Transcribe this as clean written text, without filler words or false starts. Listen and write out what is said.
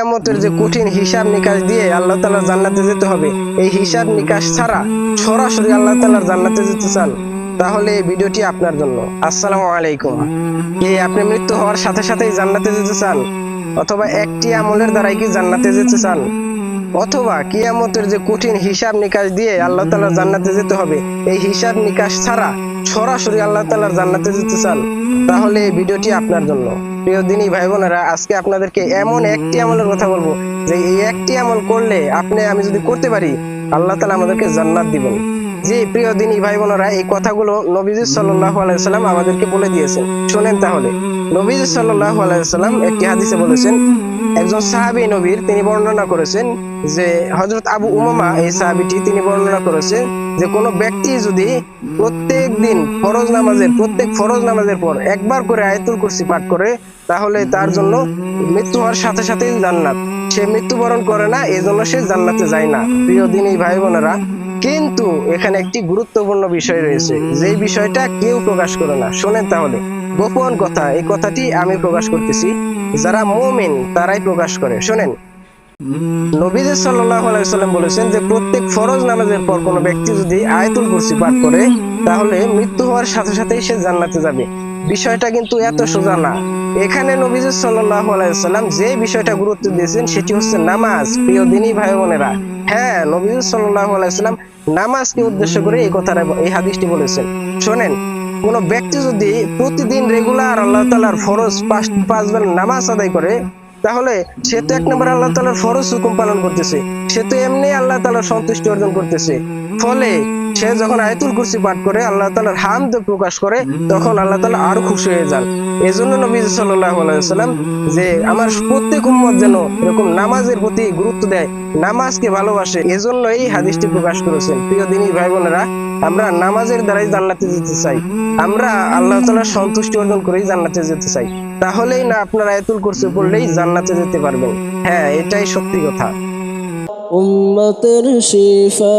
কিয়ামতের যে কঠিন হিসাব নিকাশ দিয়ে আল্লাহ তাআলার জান্নাতে যেতে হবে, এই হিসাব নিকাশ ছাড়া সরাসরি আল্লাহ তাআলার জান্নাতে যেতে চান, তাহলে এই ভিডিওটি আপনার জন্য। আসসালামু আলাইকুম। কি আপনি মৃত্যু হওয়ার সাথে সাথেই জান্নাতে যেতে চান, অথবা একটি আমলের দ্বারাই কি জান্নাতে যেতে চান, অথবা কিয়ামতের যে কঠিন হিসাব নিকাশ দিয়ে আল্লাহ তাআলার জান্নাতে যেতে হবে, এই হিসাব নিকাশ ছাড়া সরাসরি আল্লাহ তাআলার জান্নাতে যেতে চান, তাহলে এই ভিডিওটি আপনার জন্য। প্রিয় দিনী ভাই বোনেরা, আজকে আপনাদেরকে এমন একটি আমলের কথা বলবো যে এই একটি আমল করলে আমি যদি করতে পারি, আল্লাহ তাআলা আমাদেরকে জান্নাত দিবেন। জি প্রিয় দিনী ভাই বোনেরা, এই কথাগুলো নবীজি সাল্লাল্লাহু আলাইহি সাল্লাম আমাদেরকে বলে দিয়েছেন। শুনেন তাহলে। নবীজি সাল্লাল্লাহু আলাইহি সাল্লাম একটি হাদিসে বলেছেন, একজন সাহাবী নবীর তিনি বর্ণনা করেছেন যে হযরত আবু উমামা, এই সাহাবীটি তিনি বর্ণনা করেছেন যে কোন ব্যক্তি যদি প্রত্যেক ফরজ নামাজের পর একবার করে আয়াতুল কুরসি পাঠ করে, তাহলে তার জন্য মৃত্যু হওয়ার সাথে সাথেই জান্নাত। সে মৃত্যুবরণ করে না, এজন্য সে জান্নাতে যায় না। প্রিয় দিনী ভাই বোনেরা, কিন্তু এখানে একটি গুরুত্বপূর্ণ বিষয় রয়েছে, যে বিষয়টা কেউ প্রকাশ করে না। শোনেন তাহলে, গোপন কথা, এই কথাটি আমি প্রকাশ করতেছি, যারা মুমিন তারাই প্রকাশ করে। শোনেন, নবীজি সাল্লাল্লাহু আলাইহি ওয়াসাল্লাম বলেছেন যে প্রত্যেক ফরজ নামাজের পর কোনো ব্যক্তি যদি আয়াতুল কুরসি পাঠ করে, তাহলে মৃত্যু হওয়ার সাথে সাথেই সে জান্নাতে যাবে। বিষয়টা কিন্তু এত সোজা না। এখানে নবীজি সাল্লাল্লাহু আলাইহি ওয়াসাল্লাম যে বিষয়টা গুরুত্ব দিয়েছেন সেটি হচ্ছে নামাজ। প্রিয় দিনী ভাই বোনেরা, হ্যাঁ, নবীজি সাল্লাল্লাহু আলাইহি ওয়াসাল্লাম নামাজকে উদ্দেশ্য করে এই হাদিসটি বলেছেন। শোনেন, কোন ব্যক্তি যদি প্রতিদিন রেগুলার আল্লাহ তাআলার ফরজ পাঁচবার নামাজ আদায় করে, তাহলে সে তো এক নম্বর আল্লাহ তাআলার ফরজ হুকুম পালন করতেছে, সে তো এমনি আল্লাহ তাআলার সন্তুষ্টি অর্জন করতেছে। ফলে সে যখন আয়াতুল কুরসি পাঠ করে আল্লাহ তাআলার হামদ প্রকাশ করে, তখন আল্লাহ তাআলা আরো খুশি হয়ে যান। এজন্য নবী সাল্লাল্লাহু আলাইহি ওয়াসাল্লাম যে আমার প্রত্যেক উম্মত যেন এরকম নামাজের প্রতি গুরুত্ব দেয়, নামাজকে ভালোবাসে, এজন্য এই হাদিসটি প্রকাশ করেছেন। প্রিয় দিনী ভাই বোনেরা, আমরা নামাজের দ্বারাই জান্নাতে যেতে চাই, আমরা আল্লাহ তাআলার সন্তুষ্টি অর্জন করেই জান্নাতে যেতে চাই, তাহলেই না আপনার আয়াতুল কুরসি পড়লেই জান্নাতে যেতে পারবেন। হ্যাঁ, এটাই সত্যি কথা। উম্মতের শিফা